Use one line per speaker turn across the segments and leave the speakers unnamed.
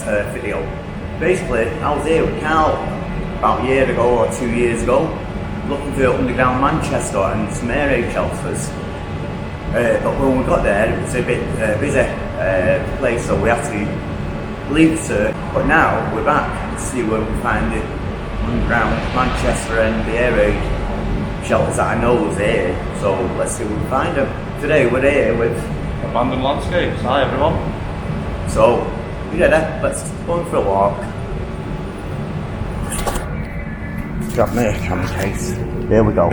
video. Basically, I was here with Carl about a year ago or 2 years ago, looking for underground Manchester and some air raid shelters. But when we got there, it was a bit busy place, so we had to leave the search. But now we're back to see where we find the underground Manchester and the air raid shelters that I know was here. So let's see if we can find them. Today we're here with
Abandoned Landscapes. Hi everyone.
So, you ready? Let's go for a walk. Grab my camera case. Here we go.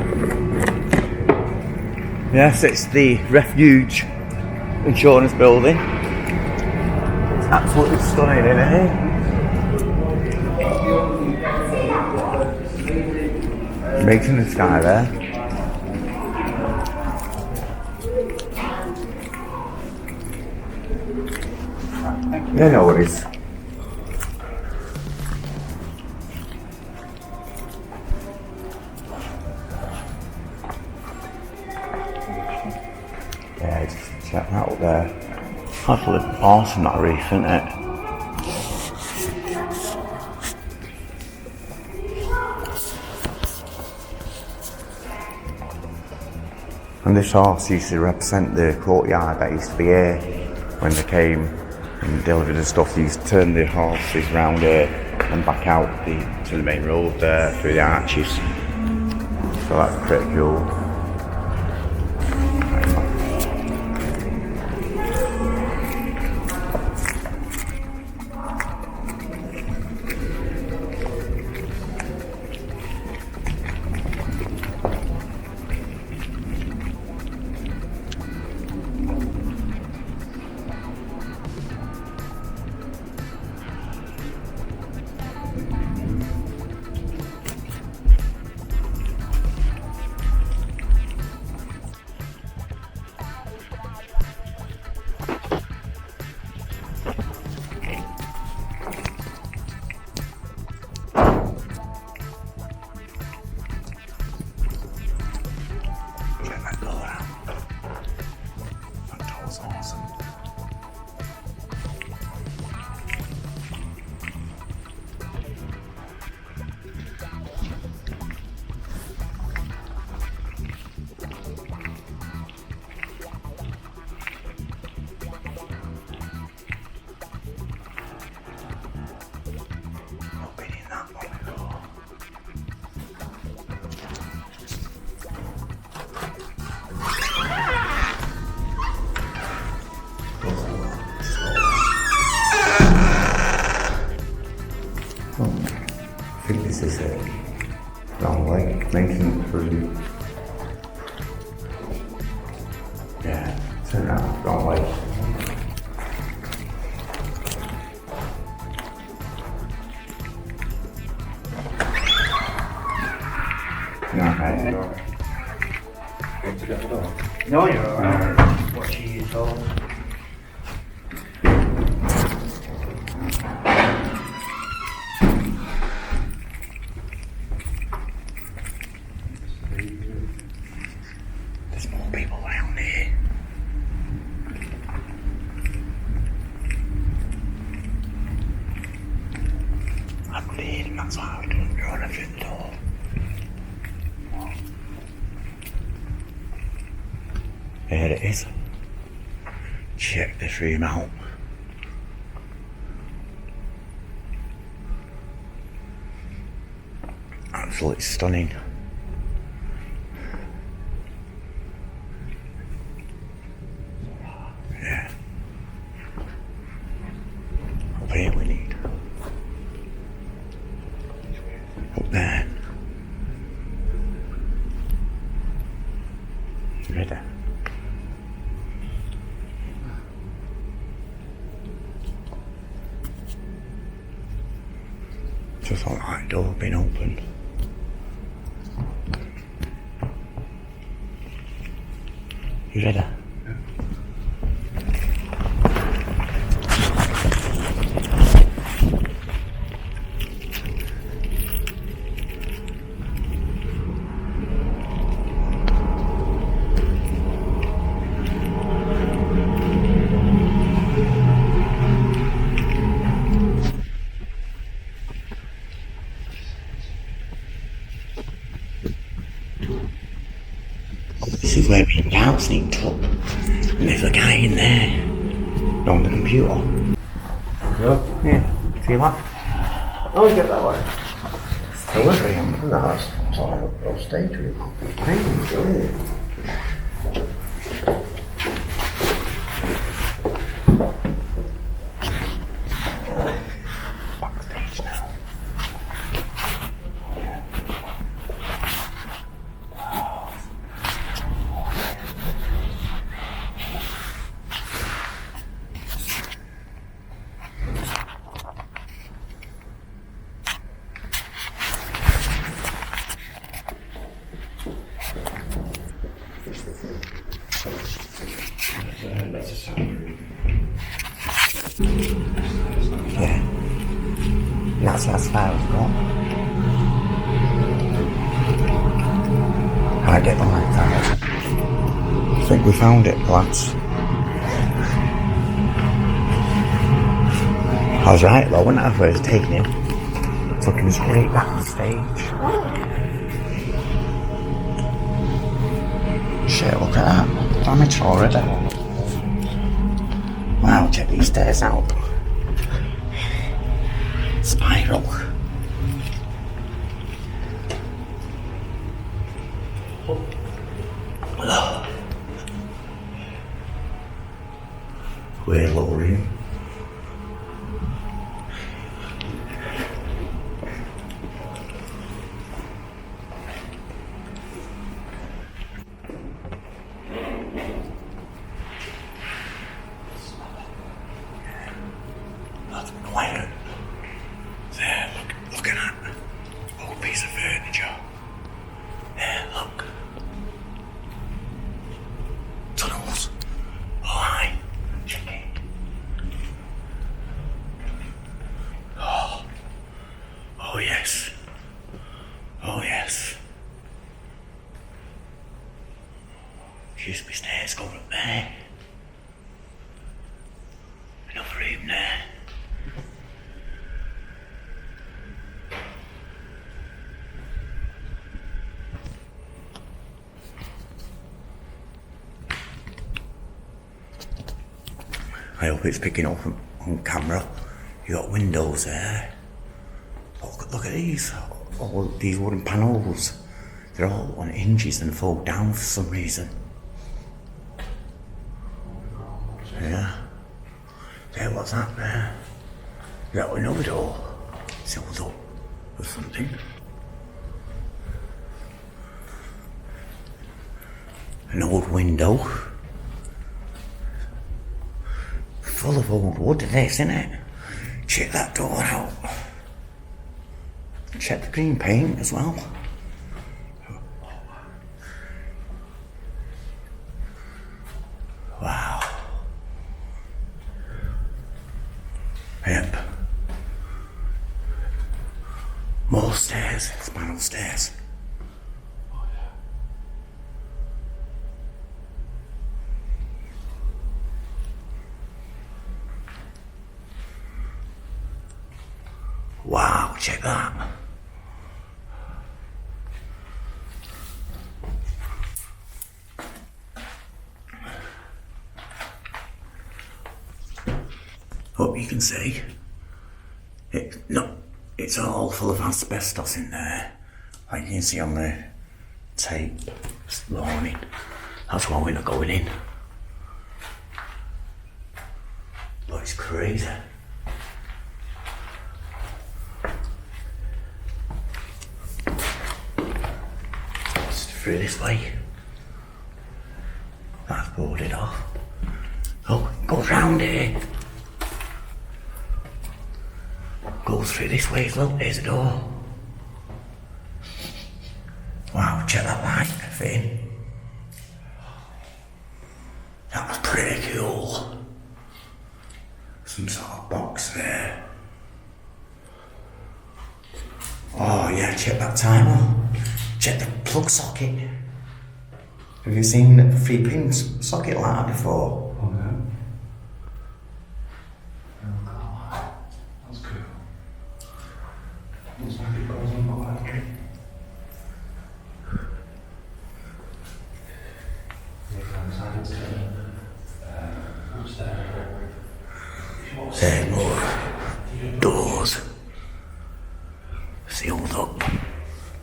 Yes, it's the Refuge insurance building. It's absolutely stunning in here. Amazing the sky there. Yeah, no worries. Yeah, just check that out there. Absolutely awesome, that reef, isn't it? And this horse used to represent the courtyard that used to be here when they came and delivered the stuff. They used to turn the horses round here and back out to the main road there through the arches. So that's pretty cool. I think this is a long way, making through. Yeah, turn around, wrong way. No, okay.
Want to get the door?
No, you're alright. What are you told? There's more people around here. I could hear them, that's why I don't draw them through the door. Here it is. Check this room out. Absolutely stunning. Yeah. Up here we need. Up there. You ready? Just like that door being opened. You ready? This is where my gal sneaked up. And there's a guy in there. On the computer.
Yeah.
Yeah. See what?
Oh, get that way.
Delivery, I'm not. It's all stage with. Backstage now. Yeah. That's as far as we got. I get the lights out. I think we found it, lads. I was right though, wasn't I, if I was taking him? Looking straight backstage. Shit, look at that. Damage already. Wow, check these stairs out. Spiral. We're lowering. That's quiet. There, looking at an old piece of furniture. There, look. Tunnels. Oh, hi. Check it. Oh yes. Oh yes. Excuse me, stairs going up there. Another room there. I hope it's picking up on camera. You got windows there. Look at these. All these wooden panels. They're all on hinges and fold down for some reason. Yeah. Yeah, what's that there? Is that another door? Sealed up or something. An old window. Full of old wood, this, isn't it? Check that door out. Check the green paint as well. Wow. Yep. More stairs, spiral stairs. Wow, check that. Hope you can see. It's all full of asbestos in there. Like you can see on the tape this morning. That's why we're not going in. But it's crazy. Through this way. That's boarded off. Oh, it goes round here. Goes through this way as well. There's a door. Wow, check that light thing. That was pretty cool. Some sort of box there. Oh yeah, check that timer. Check the plug socket. Have you seen a 3-pin socket like that before?
Oh no. Oh god. That's cool. Looks like it goes on the battery.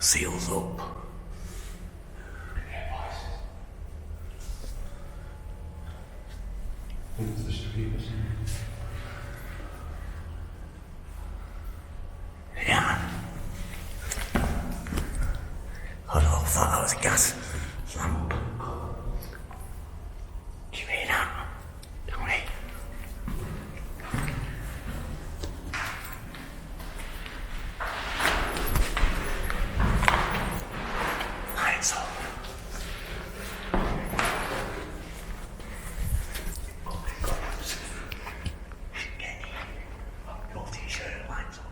seals up. Yeah. I thought that was a gas lamp. Do you hear that? Tony? Lights on. Your t-shirt lights up.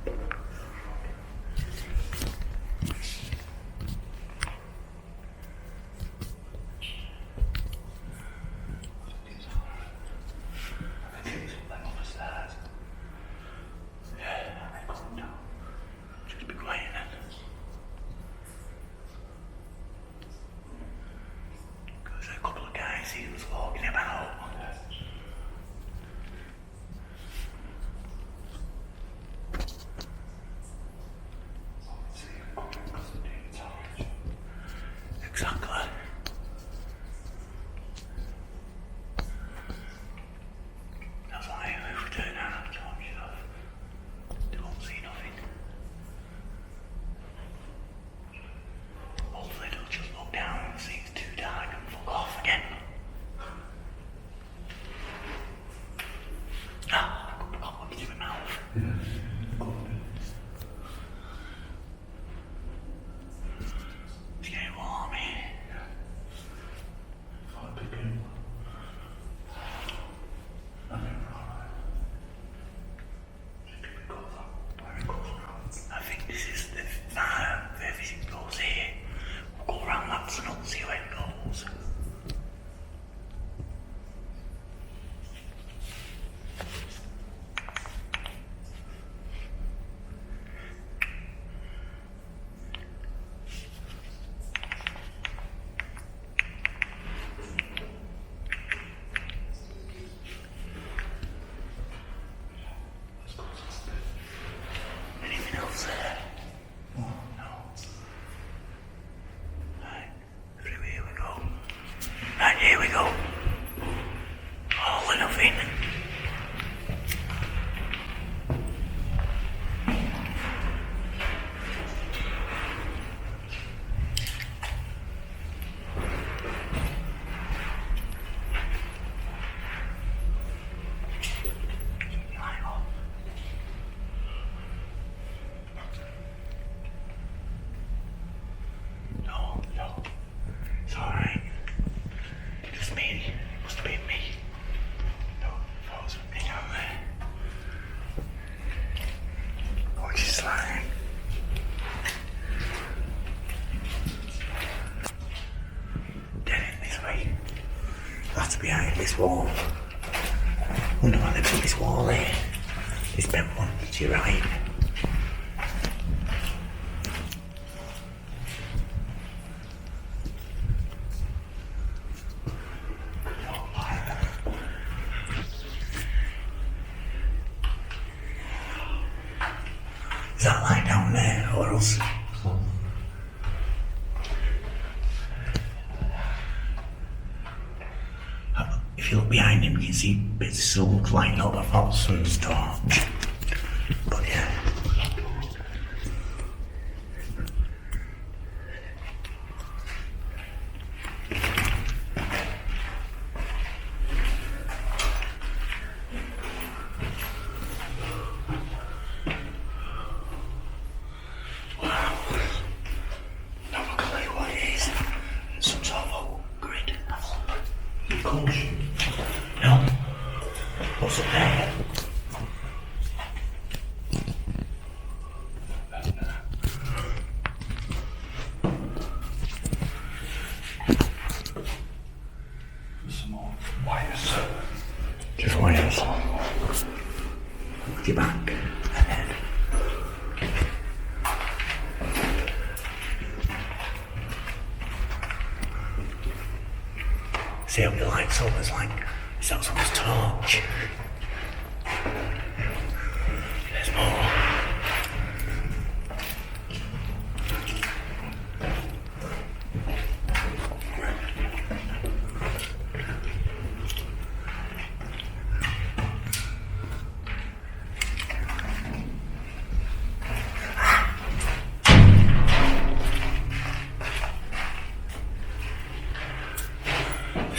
He was walking about. Exactly. That's why if we turn around and torch it off, they won't see nothing. Hopefully they'll just look down and see it's too dark and fuck off again. I think this is the where everything goes here. We'll go around that tunnel and see where it goes. Anything else there? No. Right, through here we go. Right, here we go. All or nothing. No. It's alright. Just me. It must have been me. No, that was me down there. Oh, she's sliding. Dead in this way. That's behind this wall. Wonder why they put this wall there. This bent one to your right. Is that light down there or else? If you look behind him, you can see bits of silk lighting up. I thought sun's torch. But yeah. No. What's up there?
Some more wires.
Just wires. With your back and head. See how it lights up as like, is that someone's torch? There's more.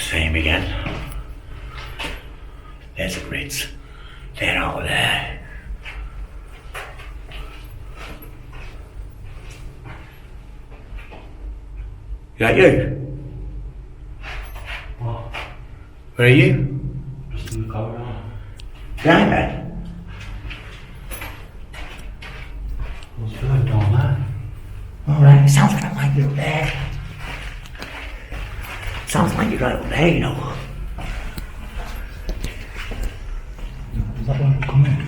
Same again. There's the grids. They're out of there. Is that you?
What?
Where are you?
Just in the corridor.
Behind there?
What's further down there?
Alright, it sounds like you're up there. Sounds like you're right up there, you know.
Is that where we come in?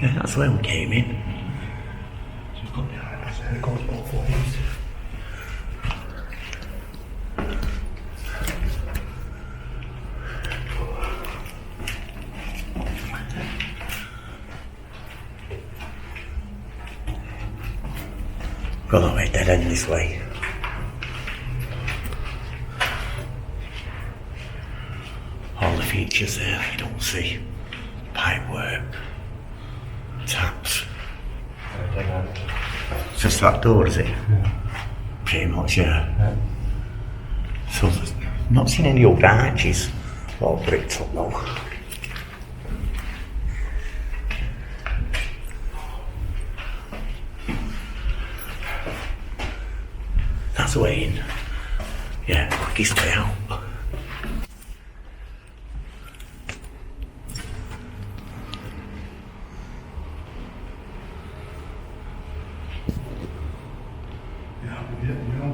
Yeah, that's where we came in.
So you've got the iris there, it goes both ways.
Go that way, dead end this way. All the features there you don't see. Pipework. Taps. It's just that door, is it?
Yeah.
Pretty much, yeah.
Yeah.
So, I've not seen any old arches. All bricked up though. That's the way in. Yeah, quickest way out.
Yeah,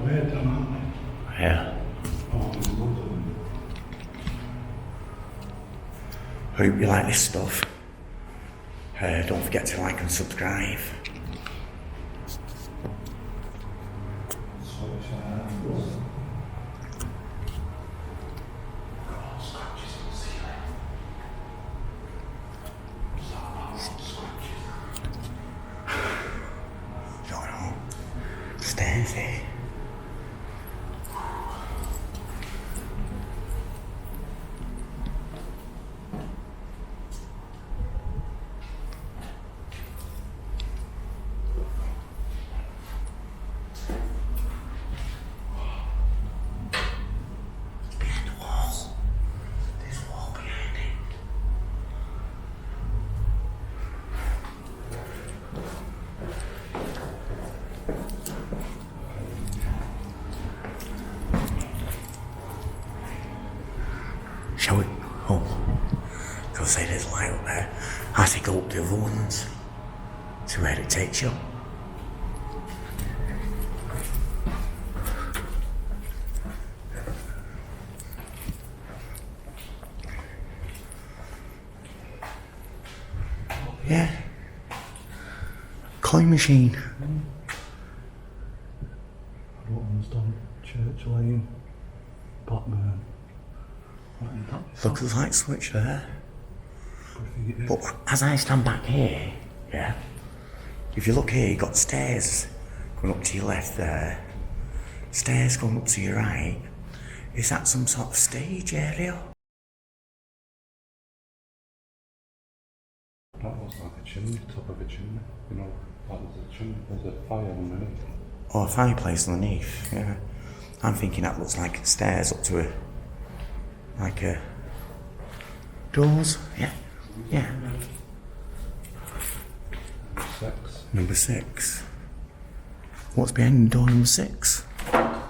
weird them, aren't they?
Yeah.
Oh, there's loads of them.
Hope you like this stuff. Don't forget to like and subscribe. Don't know. Stairs here. Behind the wall. There's a wall behind it. Shall we? Oh, go say there's light up there. I think go up the other ones. See where it takes you. Yeah. Coin machine.
I don't understand. Church Lane, Blackburn. What is that?
Look at the light switch there.
I think it is.
But as I stand back here, yeah, if you look here, you've got stairs going up to your left there. Stairs going up to your right. Is that some sort of stage area?
That looks like a chimney, top of a chimney. You know, like there's a chimney, there's a fire underneath.
Or a fireplace underneath, yeah. I'm thinking that looks like stairs up to doors, yeah, yeah.
Sex.
Number 6. What's behind door number 6?
Tell.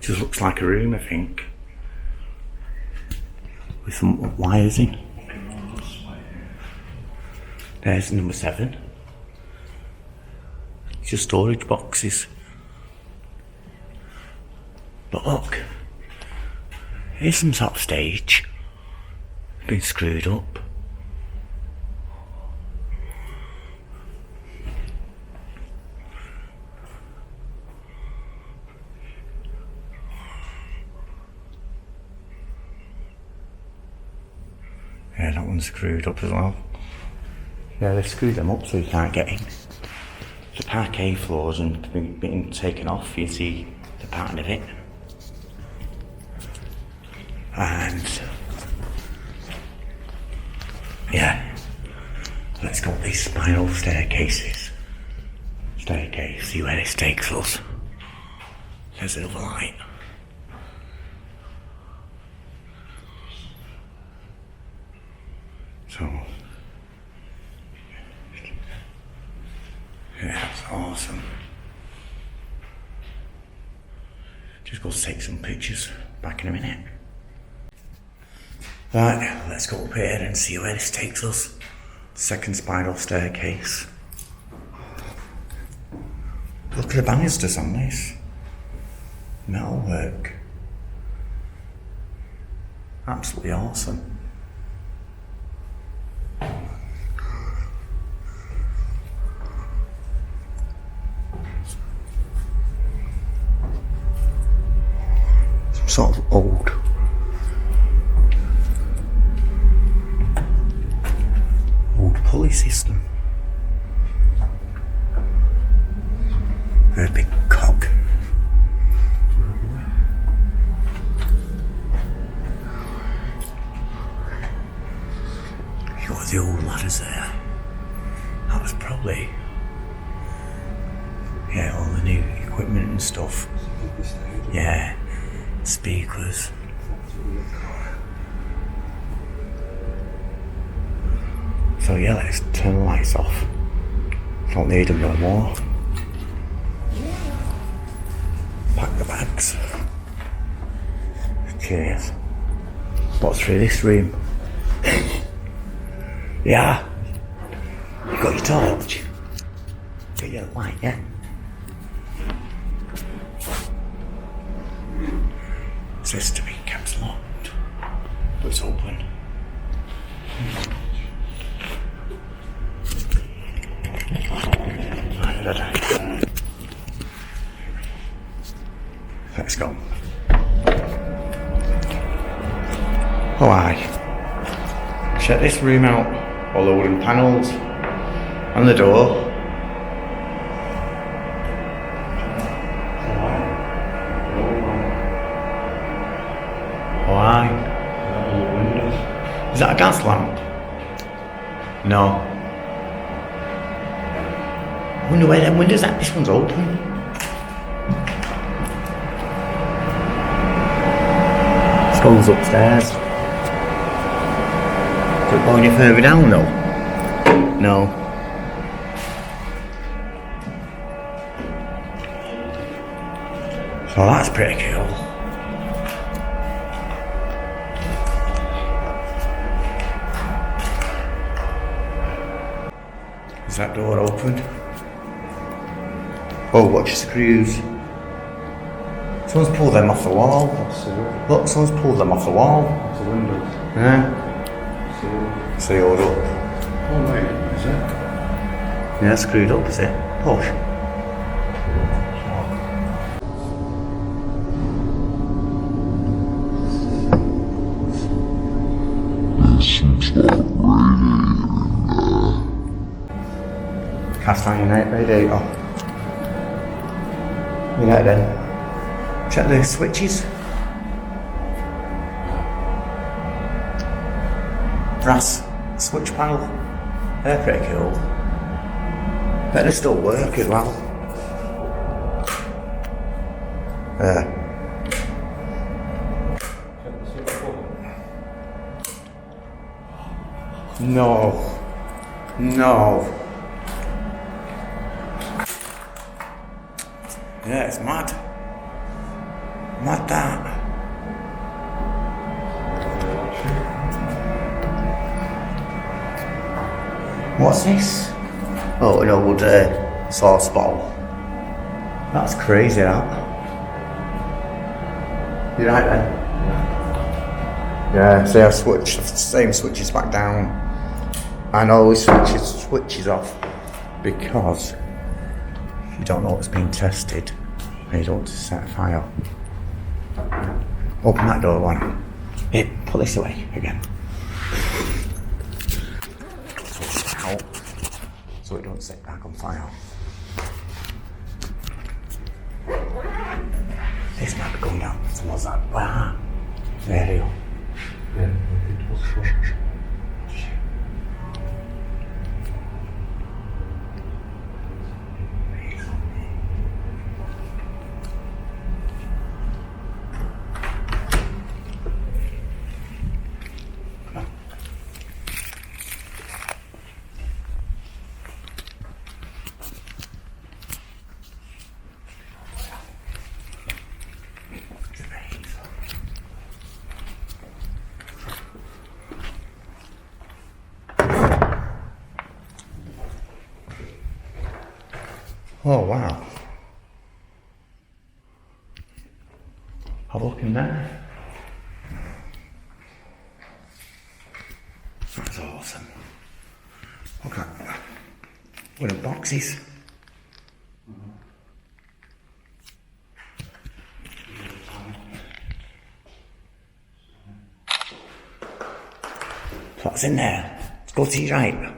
Just looks like a room, I think. With some wires in. There's number 7. It's just storage boxes. But look, here's some sort of stage. Been screwed up. Yeah, that one's screwed up as well. Yeah, they screwed them up so you can't get in. The parquet floors and being taken off, you see the pattern of it. And yeah, Let's go up these spiral staircases. See where this takes us. There's another light. So, yeah, that's awesome. Just go take some pictures. Back in a minute. Right, let's go up here and see where this takes us. Second spiral staircase. Look at the banisters on this. Metalwork. Absolutely awesome. Some sort of old pulley system. Very big cock. You got the old ladders there. That was probably, yeah, all the new equipment and stuff. Yeah, speakers. So yeah, let's turn the lights off. Don't need them no more. Pack the bags. Cheers. What's through this room? Yeah. You got your torch? Got your light, yeah? It says to be kept locked. But it's open. Let's go. Oh aye. Check this room out. All the wooden panels. And the door. Oh aye. Is that a gas lamp? No. I wonder where them windows at. This one's open. Goes upstairs. Does it go any further down though? No. So that's pretty cool. Is that door open? Oh, watch the screws. Someone's pulled them off the wall. Look, someone's pulled them off the wall.
It's a window.
Yeah. Sealed up.
Oh right, is it?
Yeah, screwed up, is it? Push. Cast iron night radiator. You get it then. Check the switches. Brass switch panel. They're pretty cool. Bet they still work as well. No. No. Yeah, it's mad. Mad that. What's this? Oh, an old sauce bottle. That's crazy, that. You right then? Yeah, see, I switched the same switches back down. And always switches off because you don't know what's being tested and you don't want to set a fire. Open that door one. Here, put this away again. Out so it don't set back on fire. This might be going down. Someone's like, wow. There you go.
Yeah, it was
Oh wow. Have a look in there. That's awesome. Look at that. Wooden boxes. So what's in there? Let's go to your right.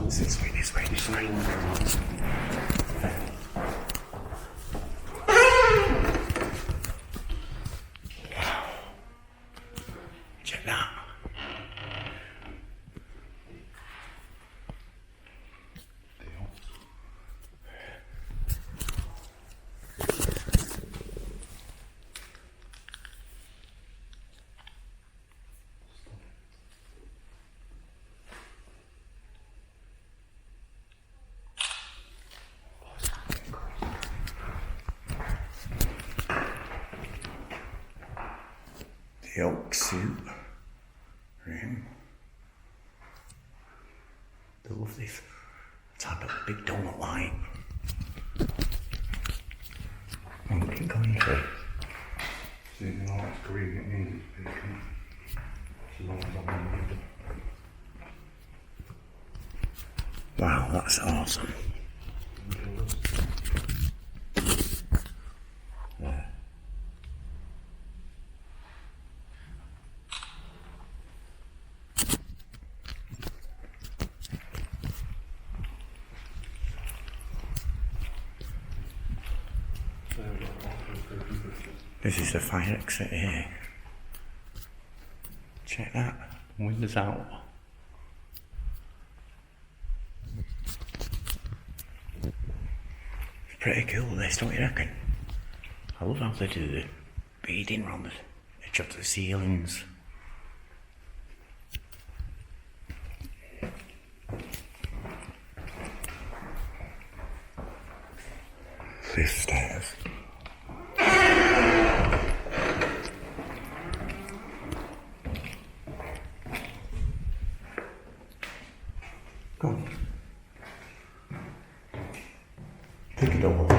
This way. Check that. The oak suit room. They love this type of big donut light. Monkey country.
See, you know, it's green, it means it's bacon. As long as I'm in it.
Wow, that's awesome. Yeah. This is the fire exit here. Check that. Windows out. It's pretty cool this, don't you reckon? I love how they do the beading around the edge of the ceilings. These stairs. Go on. Take it over.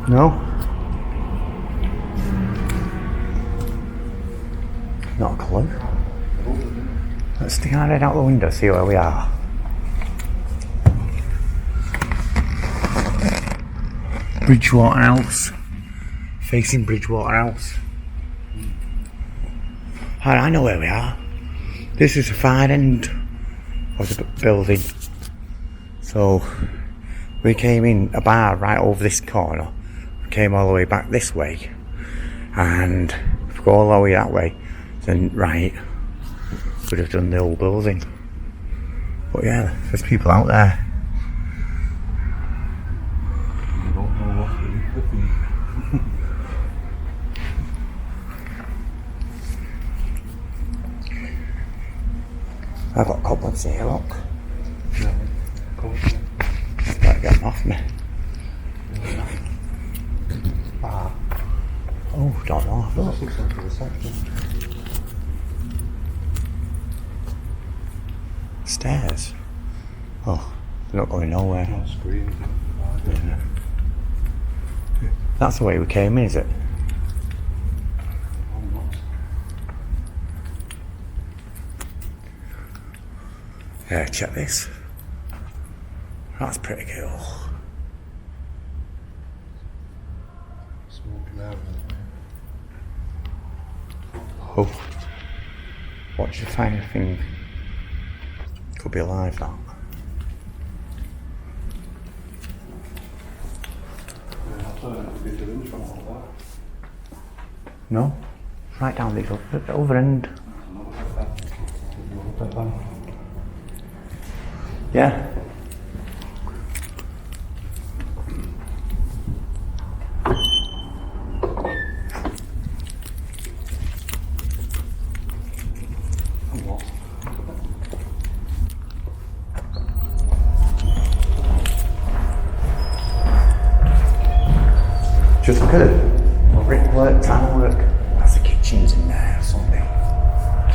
No? Not a clue. Let's stick our head out the window, see where we are. Bridgewater House. Facing Bridgewater House. I know where we are. This is the far end of the building. So we came in a bar right over this corner. We came all the way back this way. And if we go all the way that way, then right, we'd have done the old building. But yeah, there's people out there.
You don't know what's beneath the feet.
I've got cobwebs here, look.
Yeah, cool.
Better get them off me. Oh, don't know. Look.
This looks like a reception.
Stairs. Oh, they're not going nowhere.
Not screens.
Yeah. That's the way we came in, is it? Yeah, check this. That's pretty cool.
Smoking out.
Oh. What did you find? I think could be alive, that.
Yeah, I'll turn it to be doing something like that.
No? Right down the other end. Yeah. Just look at it. Brickwork, tile work. That's the kitchens in there or something.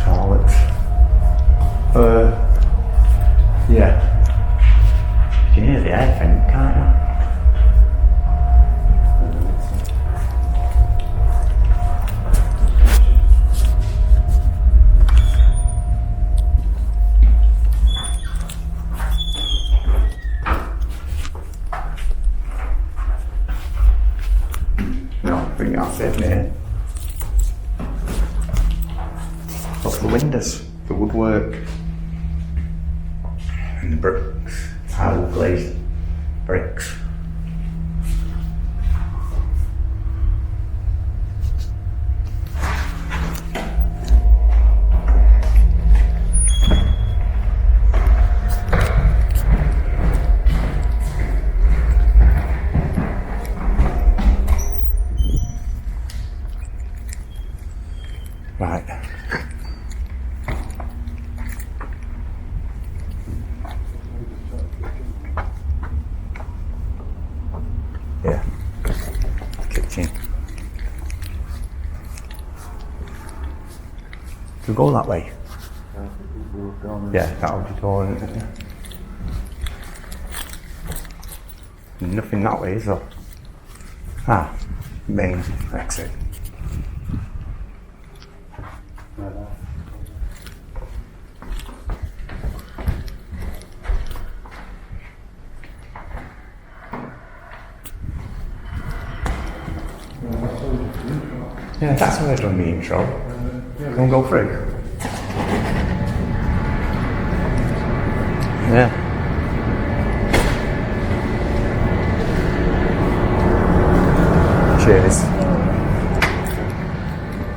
Toilets. Yeah. You can hear the air vent, can't you? No, I think that's it, mate. Look at the windows, the woodwork, and the bricks, tile glazed bricks. Right. Yeah. Kitchen. We go that way. Yeah, that'll be going. Nothing that way, is there? Ah, main exit. Yeah, that's where I've done the intro. Don't go through. Yeah. Cheers.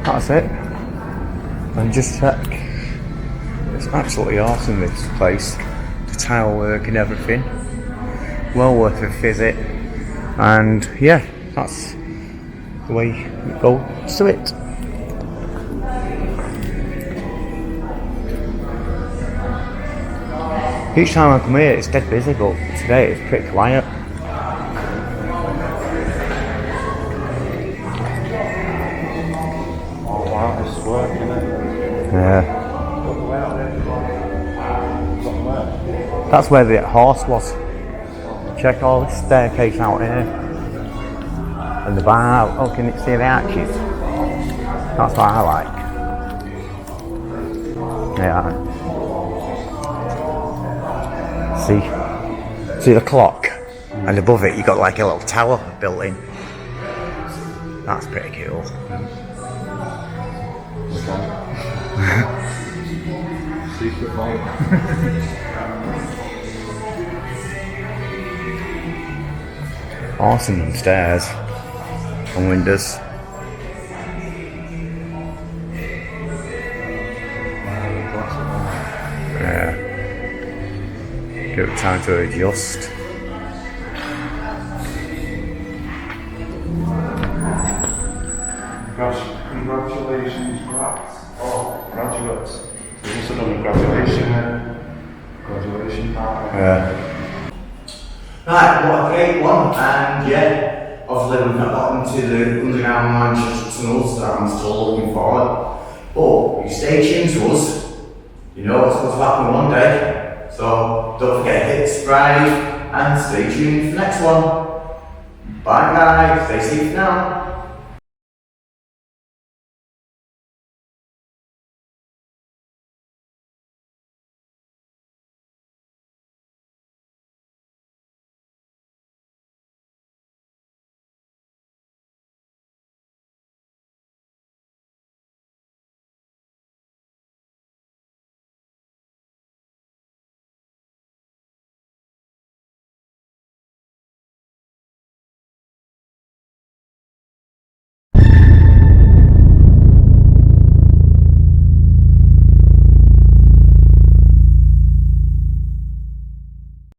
That's it. And just check. It's absolutely awesome, this place. The tile work and everything. Well worth a visit. And yeah, that's the way you go to it. Each time I come here it's dead busy, but today it's pretty quiet.
Oh wow, it's working.
Yeah. That's where the horse was. Check all this staircase out here. And the bar, oh, can you see the arches? That's what I like. Yeah. See the clock? And above it you got like a little tower built in. That's pretty cool.
Secret vault.
Awesome stairs and windows. Yeah. Give it time to adjust.
Congratulations, grads. Oh, graduates. We must have done a graduation party.
Yeah. Right, what a great one, and yeah, obviously we've not gotten to the underground Manchester tunnels that I'm still looking forward. But you stay tuned to us, you know what's going to happen one day, so don't forget to hit subscribe and stay tuned for the next one. Bye guys, stay safe now.